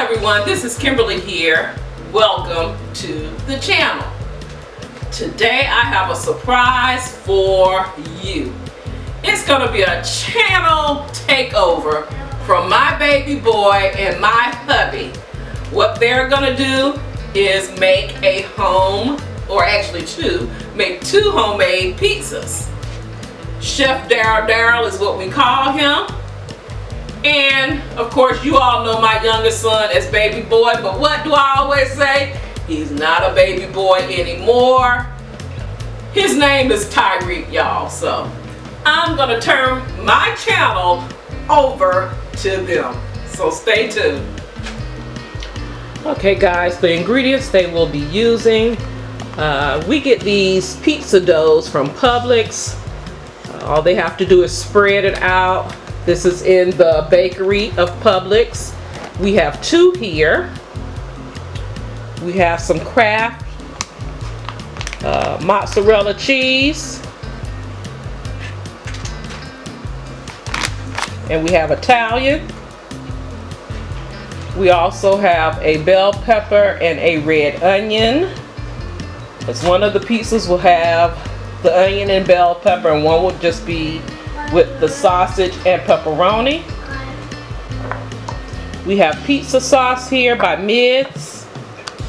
everyone, this is Kimberly here. Welcome to the channel. Today I have a surprise for you. It's gonna be a channel takeover from my baby boy and my hubby. What they're gonna do is make a home, or actually make two homemade pizzas. Chef Daryl is what we call him. And of course you all know my youngest son as baby boy, but what do I always say? He's not a baby boy anymore. His name is Tyreek, y'all. So I'm gonna turn my channel over to them. So stay tuned. Okay guys, the ingredients they will be using. We get these pizza doughs from Publix. All they have to do is spread it out. This is in the bakery of Publix. We have two here. We have some Kraft mozzarella cheese. And we have Italian. We also have a bell pepper and a red onion. Because one of the pizzas will have the onion and bell pepper, and one will just be with the sausage and pepperoni. We have pizza sauce here by Mids.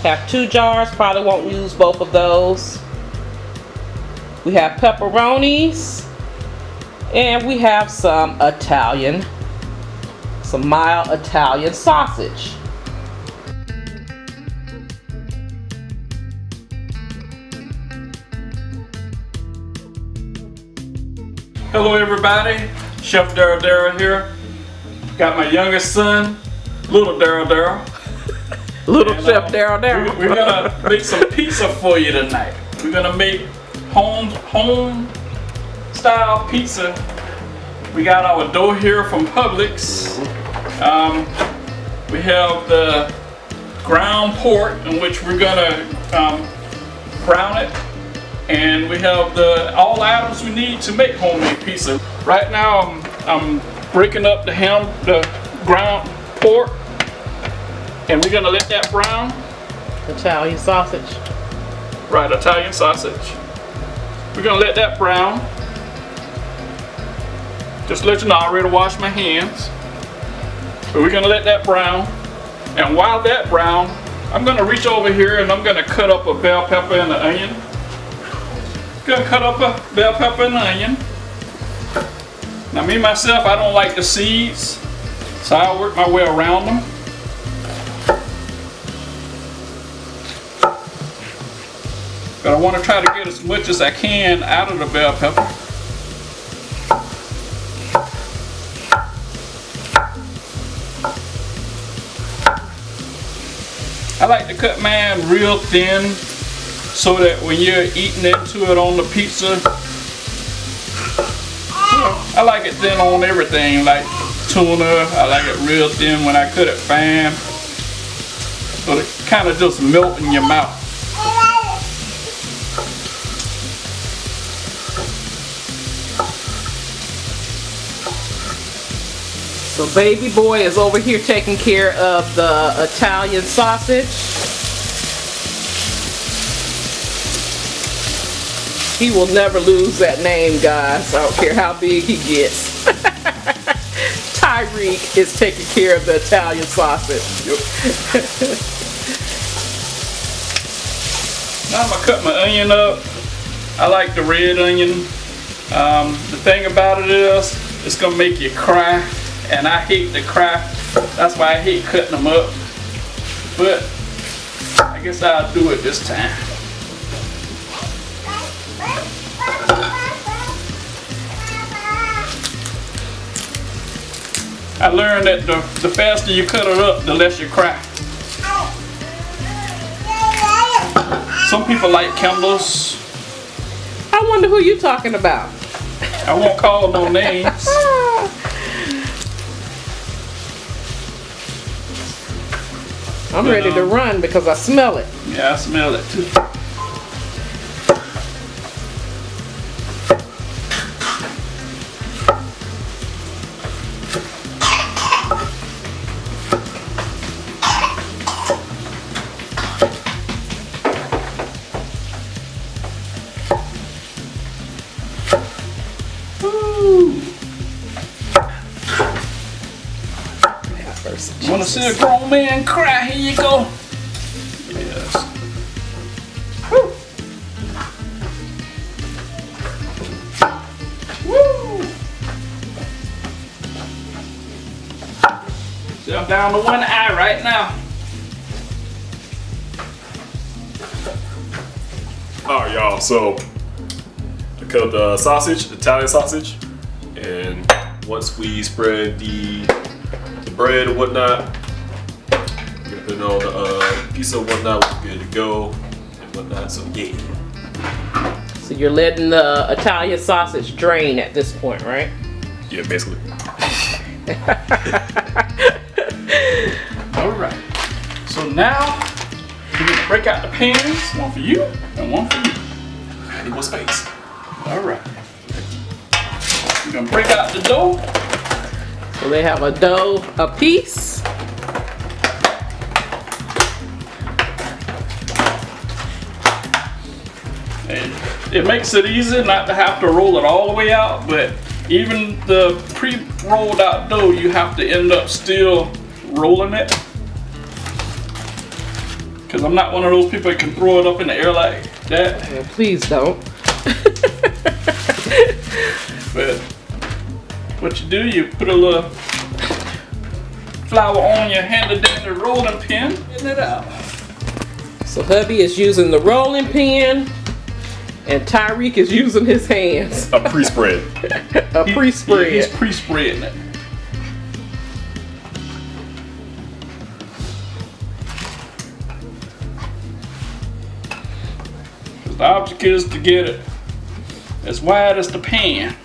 Have 2 jars, probably won't use both of those. We have pepperonis, and we have some mild Italian sausage. Hello everybody, Chef Daryl here. Got my youngest son, little Daryl. Little Chef Daryl. We're gonna make some pizza for you tonight. We're gonna make home style pizza. We got our dough here from Publix. We have the ground pork in which we're gonna brown it. And we have all the items we need to make homemade pizza. Right now I'm breaking up the ground pork, and we're gonna let that brown. Italian sausage. Right, Italian sausage. We're gonna let that brown. Just to let you know, I already washed my hands. But we're gonna let that brown. And while that brown, I'm gonna reach over here and I'm gonna cut up a bell pepper and an onion. Gonna cut up a bell pepper and onion. Now me myself, I don't like the seeds, so I'll work my way around them. But I want to try to get as much as I can out of the bell pepper. I like to cut mine real thin, so that when you're eating into it on the pizza, I like it thin on everything, like tuna. I like it real thin when I cut it fine, so it kind of just melt in your mouth. So baby boy is over here taking care of the Italian sausage. He will never lose that name, guys. I don't care how big he gets. Tyreek is taking care of the Italian sausage. Yep. Now I'm gonna cut my onion up. I like the red onion. The thing about it is, it's gonna make you cry, and I hate to cry. That's why I hate cutting them up. But I guess I'll do it this time. I learned that the faster you cut it up, the less you cry. Some people like candles. I wonder who you're talking about. I won't call no names. I'm ready to run because I smell it. Yeah, I smell it too. person. You wanna see a grown man cry? Here you go. Yes. Woo. Woo. See, I'm down to one eye right now. Alright, y'all, so I cut the sausage, Italian sausage, and once we spread the bread and whatnot, we're gonna put it on the pizza and whatnot, we're good to go and whatnot, so yeah. So you're letting the Italian sausage drain at this point, right? Yeah, basically. Alright. So now, we're gonna break out the pans, one for you and one for you. I need more space. Alright. We're gonna break out the dough. So they have a dough apiece. And it makes it easy not to have to roll it all the way out, but even the pre-rolled out dough, you have to end up still rolling it. Because I'm not one of those people that can throw it up in the air like that. Well, please don't. But what you do, you put a little flour on your handy dandy rolling pin, getting it out. So hubby is using the rolling pin, and Tyreek is using his hands. A pre-spread. A pre-spread. He's pre-spreading it. The object is to get it as wide as the pan.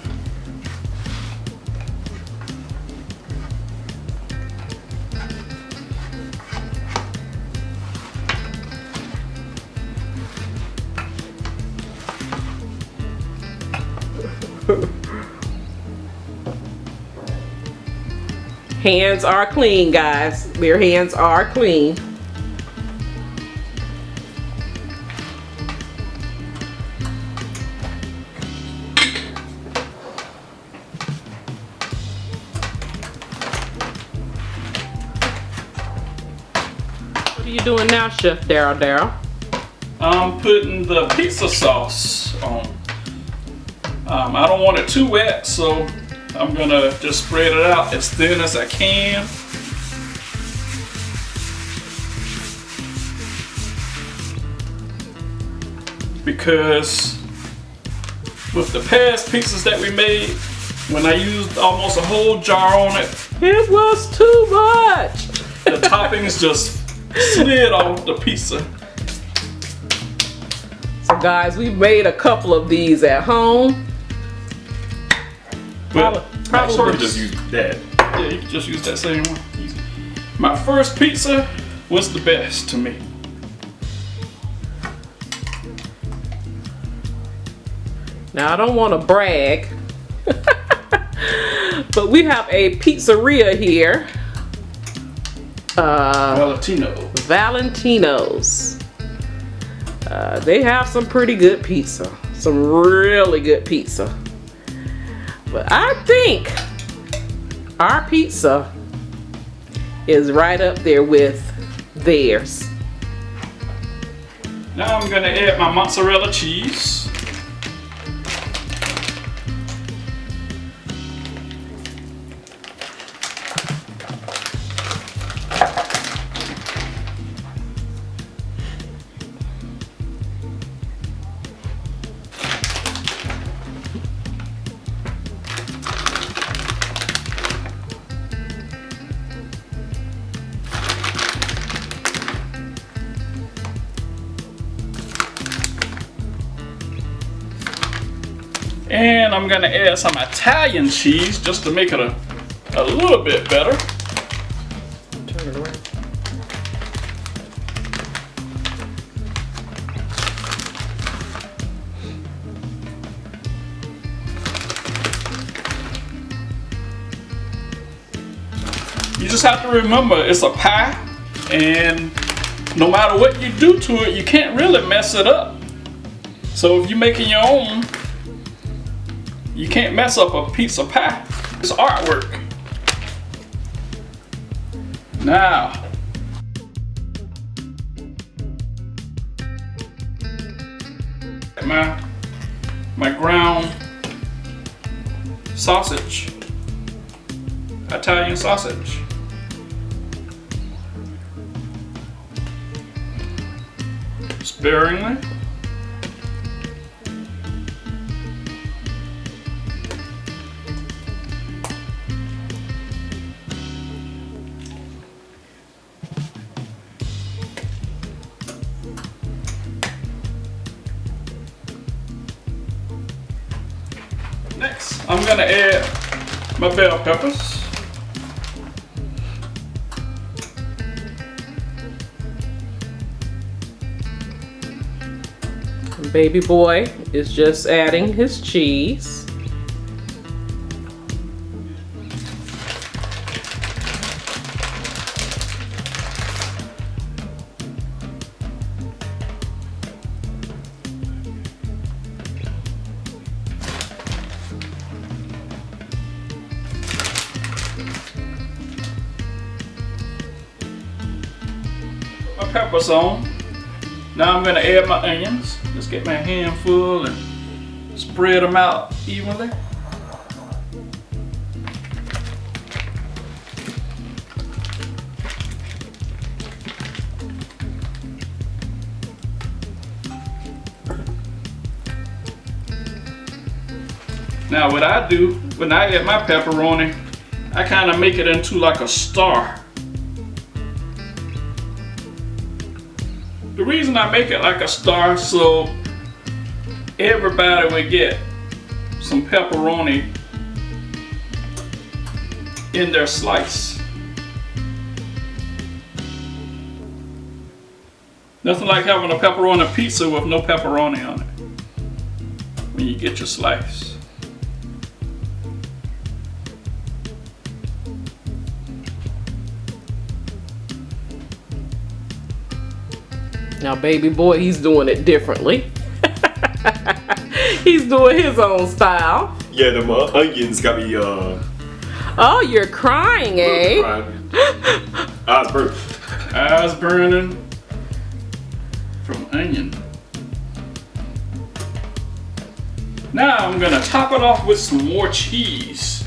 Hands are clean, guys. Their hands are clean. What are you doing now, Chef Daryl? I'm putting the pizza sauce on. I don't want it too wet, so I'm gonna just spread it out as thin as I can. Because with the past pizzas that we made, when I used almost a whole jar on it, It was too much. the toppings just slid off the pizza. So guys, we've made a couple of these at home. But Probably just use that. yeah, you can just use that same one. Easy. My first pizza was the best to me. Now I don't want to brag, but we have a pizzeria here. Valentino's. They have some pretty good pizza. Some really good pizza. But I think our pizza is right up there with theirs. Now I'm gonna add my mozzarella cheese. And I'm gonna add some Italian cheese just to make it a little bit better. Turn it around. You just have to remember it's a pie, and no matter what you do to it, you can't really mess it up. So if you're making your own, you can't mess up a pizza pie. It's artwork. Now, my ground sausage, Italian sausage. Sparingly. Next, I'm gonna add my bell peppers. Baby boy is just adding his cheese. My peppers on. Now I'm gonna add my onions. Just get my hand full and spread them out evenly. Now what I do when I add my pepperoni, I kind of make it into like a star. The reason I make it like a star so everybody will get some pepperoni in their slice. Nothing like having a pepperoni pizza with no pepperoni on it when you get your slice. Now baby boy, he's doing it differently. He's doing his own style. Yeah, the onions got me Oh, you're crying, eh? Eyes burnt. Eyes burning from onion. Now I'm gonna top it off with some more cheese.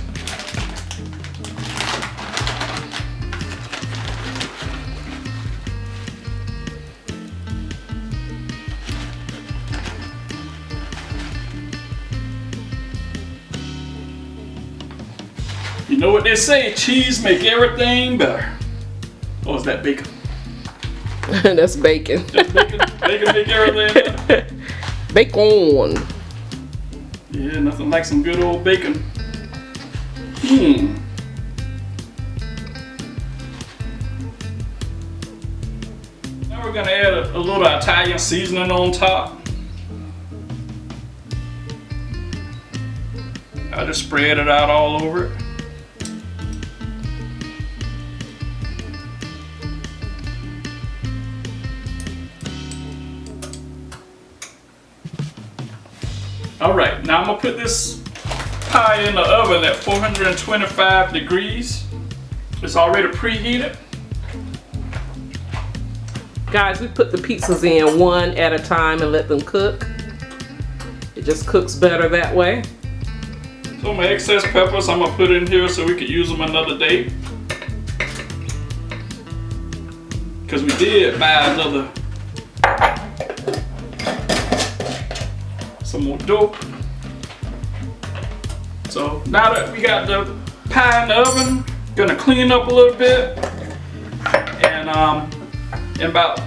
You know what they say, cheese make everything better. Oh, is that bacon? That's bacon. That's bacon? Bacon make everything better? Bacon. Yeah, nothing like some good old bacon. Now we're gonna add a little Italian seasoning on top. I just spread it out all over it. Alright, now I'm gonna put this pie in the oven at 425 degrees. It's already preheated. Guys, we put the pizzas in one at a time and let them cook. It just cooks better that way. So my excess peppers I'm gonna put in here so we could use them another day. Because we did buy another some more dough. So now that we got the pie in the oven, gonna clean up a little bit, and in about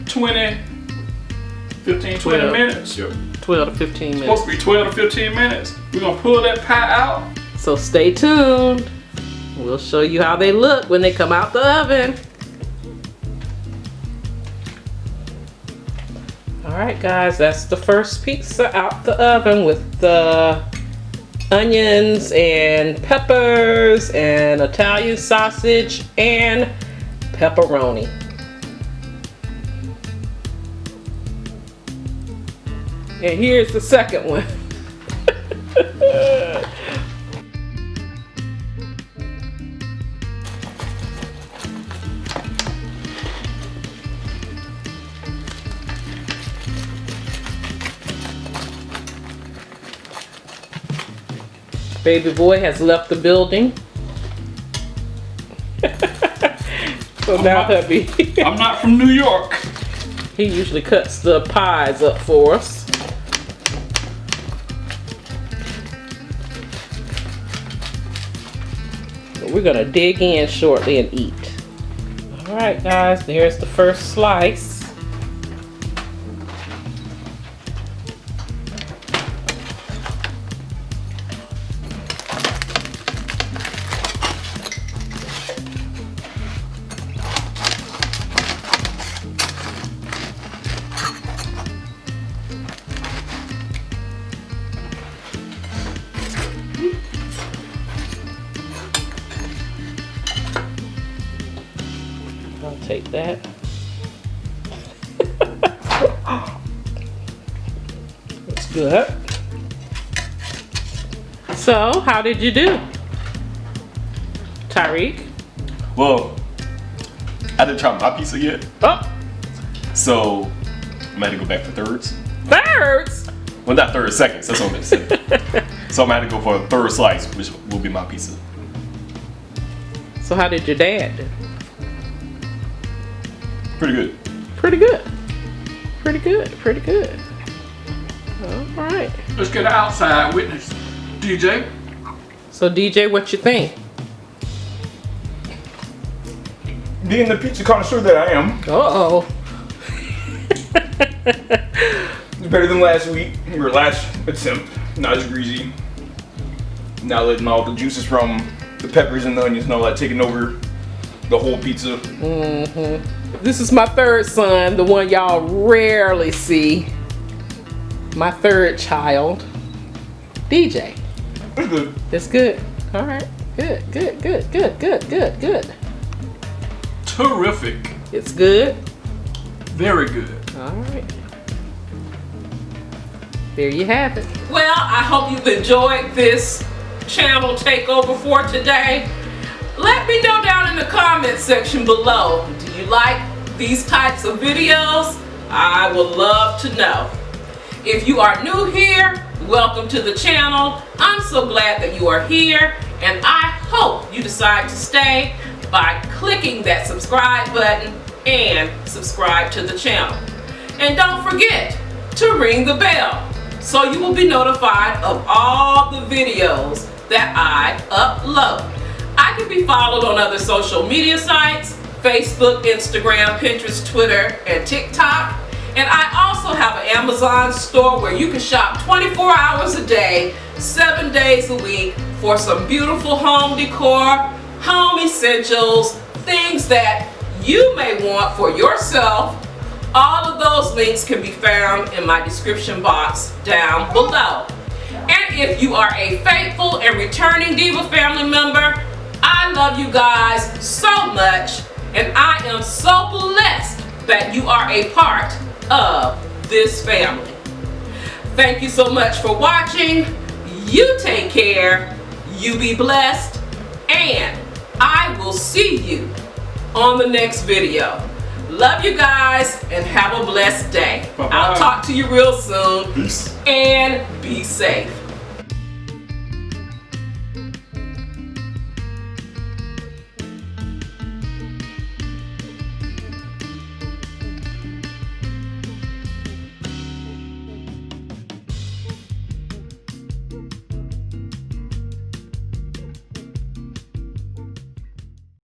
20 minutes. Yep. 12 to 15 minutes. Supposed to be 12 to 15 minutes. We're gonna pull that pie out. So stay tuned. We'll show you how they look when they come out the oven. Alright guys, that's the first pizza out the oven with the onions and peppers and Italian sausage and pepperoni. And here's the second one. Baby boy has left the building. So now hubby. I'm not from New York. He usually cuts the pies up for us. But we're gonna dig in shortly and eat. All right, guys, there's the first slice. I'll take that. That's good. So, how did you do, Tyreek? Well, I didn't try my pizza yet, Oh, so I'm gonna have to go back for thirds. thirds. Well, not thirds, seconds. That's what I'm gonna say. So I'm gonna have to go for a third slice, which will be my pizza. So, how did your dad do? Pretty good. Pretty good. Pretty good. Pretty good. All right. Let's get an outside witness. DJ. So, DJ, what you think? Being the pizza connoisseur that I am, Uh-oh. it's better than last week, or last attempt. Not as greasy. Not letting all the juices from the peppers and the onions and all that taking over the whole pizza. This is my third son, the one y'all rarely see. My third child, DJ. It's good. It's good. All right. Good, good, good, good, good, good, good. Terrific. It's good. Very good. All right. There you have it. Well, I hope you've enjoyed this channel takeover for today. Let me know down in the comment section below. Do you like these types of videos? I would love to know. If you are new here, welcome to the channel. I'm so glad that you are here, and I hope you decide to stay by clicking that subscribe button and subscribe to the channel. And don't forget to ring the bell so you will be notified of all the videos that I upload. I can be followed on other social media sites, Facebook, Instagram, Pinterest, Twitter, and TikTok. And I also have an Amazon store where you can shop 24 hours a day, 7 days a week for some beautiful home decor, home essentials, things that you may want for yourself. All of those links can be found in my description box down below. And if you are a faithful and returning Diva family member, I love you guys so much, and I am so blessed that you are a part of this family. Thank you so much for watching. You take care, you be blessed, and I will see you on the next video. Love you guys and have a blessed day. Bye-bye. I'll talk to you real soon. Peace. And be safe.